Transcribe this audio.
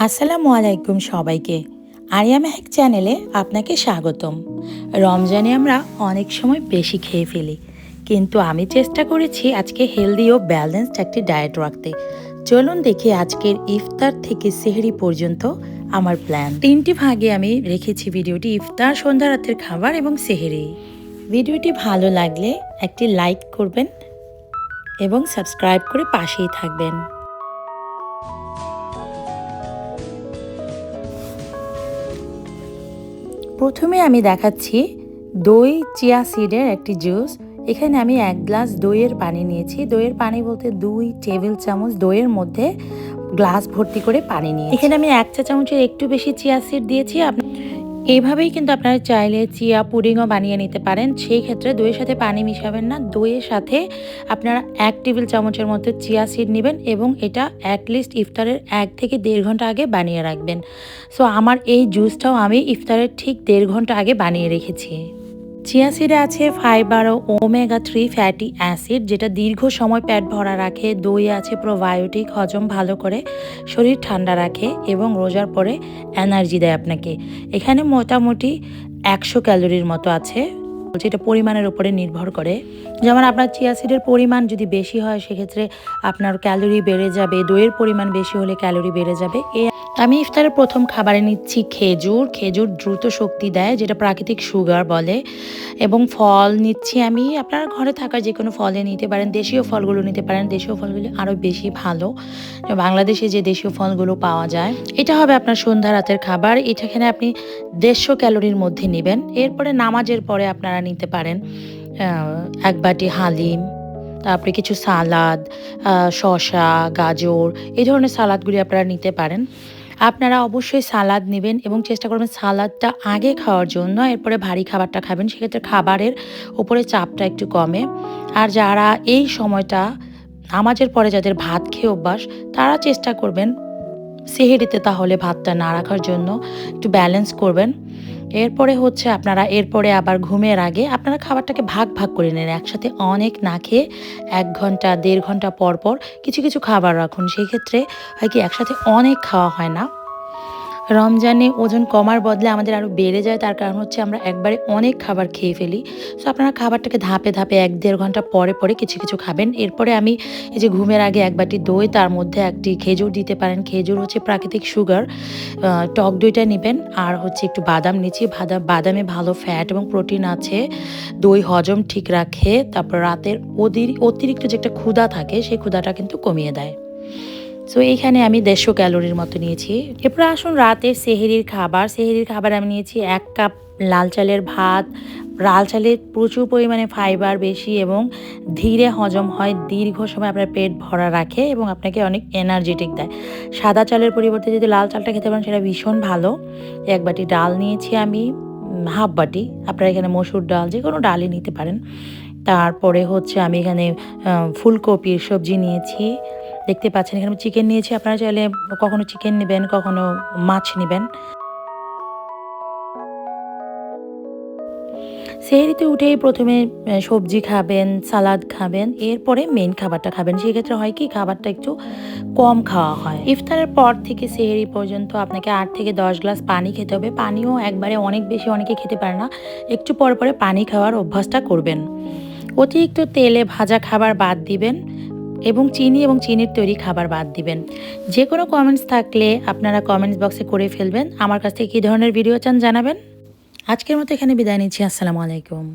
আসসালামু আলাইকুম সবাইকে। আরিয়া মেহেক চ্যানেলে আপনাকে স্বাগতম। রমজানে আমরা অনেক সময় বেশি খেয়ে ফেলি, কিন্তু আমি চেষ্টা করেছি আজকে হেলদি ও ব্যালেন্সড একটি ডায়েট রাখতে। চলুন দেখি আজকের ইফতার থেকে সেহরি পর্যন্ত আমার প্ল্যান। 3টি ভাগে আমি রেখেছি ভিডিওটি: ইফতার, সন্ধ্যা, রাতের খাবার এবং সেহরি। ভিডিওটি ভালো লাগলে একটি লাইক করবেন এবং সাবস্ক্রাইব করে পাশেই থাকবেন। প্রথমে আমি দেখাচ্ছি দই চিয়া সিডের একটি জুস। এখানে আমি 1 গ্লাস দইয়ের পানি নিয়েছি। দইয়ের পানি বলতে 2 টেবিল চামচ দইয়ের মধ্যে গ্লাস ভর্তি করে পানি নিয়েছি। এখানে আমি 1 চা চামচের একটু বেশি চিয়া সিড দিয়েছি। এইভাবেই কিন্তু আপনারা চাইলে চিয়া পুডিংও বানিয়ে নিতে পারেন। সেই ক্ষেত্রে দইয়ের সাথে পানি মিশাবেন না, দইয়ের সাথে আপনারা 1 টেবিল চামচের মতো চিয়া সিড নেবেন এবং এটা অ্যাটলিস্ট ইফতারের 1 থেকে 1.5 ঘন্টা আগে বানিয়ে রাখবেন। সো আমার এই জুসটাও আমি ইফতারের ঠিক 1.5 ঘন্টা আগে বানিয়ে রেখেছি। চিয়া সিডে আছে ফাইবার ও ওমেগা 3 ফ্যাটি অ্যাসিড, যেটা দীর্ঘ সময় পেট ভরা রাখে। দইয়ে আছে প্রোবায়োটিক, হজম ভালো করে, শরীর ঠান্ডা রাখে এবং রোজার পরে এনার্জি দেয় আপনাকে। এখানে মোটামুটি 100 ক্যালোরির মতো আছে, যেটা পরিমাণের উপরে নির্ভর করে। যেমন আপনার চিয়া সিডের পরিমাণ যদি বেশি হয় সেক্ষেত্রে আপনার ক্যালোরি বেড়ে যাবে, দইয়ের পরিমাণ বেশি হলে ক্যালোরি বেড়ে যাবে। আমি ইফতারের প্রথম খাবারে নিচ্ছি খেজুর। খেজুর দ্রুত শক্তি দেয়, যেটা প্রাকৃতিক সুগার বলে। এবং ফল নিচ্ছি আমি, আপনারা ঘরে থাকা যে কোনো ফলে নিতে পারেন। দেশীয় ফলগুলো নিতে পারেন, দেশীয় ফলগুলো আরও বেশি ভালো। বাংলাদেশে যে দেশীয় ফলগুলো পাওয়া যায়, এটা হবে আপনার সন্ধ্যা রাতের খাবার। এটাখানে আপনি 150 ক্যালোরির মধ্যে নেবেন। এরপরে নামাজের পরে আপনারা নিতে পারেন 1 বাটি হালিম, তারপরে কিছু সালাদ, শসা, গাজর, এই ধরনের সালাদগুলি আপনারা নিতে পারেন। আপনারা অবশ্যই সালাদ নেবেন এবং চেষ্টা করবেন সালাদটা আগে খাওয়ার জন্য, এরপরে ভারী খাবারটা খাবেন। সেক্ষেত্রে খাবারের উপরে চাপটা একটু কমে। আর যারা এই সময়টা নামাজের পরে যাদের ভাত খেয়ে অভ্যাস, তারা চেষ্টা করবেন সেহরিতে তাহলে ভাতটা না রাখার জন্য, একটু ব্যালেন্স করবেন। এরপরে হচ্ছে আপনারা এরপরে আবার ঘুমের আগে আপনারা খাবারটাকে ভাগ ভাগ করে নেন। একসাথে অনেক না খেয়ে 1 ঘন্টা 1.5 ঘন্টা পর পর কিছু কিছু খাবার রাখুন। সেই ক্ষেত্রে হয় কি, একসাথে অনেক খাওয়া হয় না। রমজানে ওজন কমার বদলে আমাদের আরও বেড়ে যায়, তার কারণ হচ্ছে আমরা একবারে অনেক খাবার খেয়ে ফেলি। সো আপনারা খাবারটাকে ধাপে ধাপে 1-1.5 ঘন্টা পরে পরে কিছু কিছু খাবেন। এরপরে আমি এই যে ঘুমের আগে 1 বাটি দই, তার মধ্যে একটি খেজুর দিতে পারেন। খেজুর হচ্ছে প্রাকৃতিক সুগার। টক দইটা নেবেন। আর হচ্ছে একটু বাদাম নিচ্ছি। বাদামে ভালো ফ্যাট এবং প্রোটিন আছে। দই হজম ঠিক রাখে। তারপর রাতের অতিরিক্ত যে একটা ক্ষুধা থাকে, সেই ক্ষুধাটা কিন্তু কমিয়ে দেয়। সো এইখানে আমি 150 ক্যালোরির মতো নিয়েছি। এরপরে আসুন রাতের সেহরির খাবার। সেহরির খাবার আমি নিয়েছি 1 কাপ লাল চালের ভাত। লাল চালে প্রচুর পরিমাণে ফাইবার বেশি এবং ধীরে হজম হয়, দীর্ঘ সময় আপনার পেট ভরা রাখে এবং আপনাকে অনেক এনার্জেটিক দেয়। সাদা চালের পরিবর্তে যদি লাল চালটা খেতে পারেন সেটা ভীষণ ভালো। 1 বাটি ডাল নিয়েছি আমি, হাফ বাটি। আপনারা এখানে মসুর ডাল, যে কোনো ডালই নিতে পারেন। তারপরে হচ্ছে আমি এখানে ফুলকপির সবজি নিয়েছি। দেখতে পাচ্ছেন এখানে আমি চিকেন নিয়েছি। আপনারা চাইলে কখনো চিকেন নেবেন, কখনো মাছ নেবেন। সেহরিতে উঠেই প্রথমে সবজি খাবেন, সালাদ খাবেন, এরপরে মেন খাবারটা খাবেন। সেক্ষেত্রে হয় কি, খাবারটা একটু কম খাওয়া হয়। ইফতারের পর থেকে সেহরি পর্যন্ত আপনাকে 8 থেকে 10 গ্লাস পানি খেতে হবে। পানিও একবারে অনেক বেশি অনেকে খেতে পারে না, একটু পর পরে পানি খাওয়ার অভ্যাসটা করবেন। অতিরিক্ত তেলে ভাজা খাবার বাদ দিবেন এবং চিনির তৈরি খাবার বাদ দিবেন। যে কোনো কমেন্টস থাকলে আপনারা কমেন্টস বক্সে করে ফেলবেন। আমার কাছ থেকে কী ধরনের ভিডিও চান জানাবেন। আজকের মতো এখানে বিদায় নিচ্ছি। আসসালামু আলাইকুম।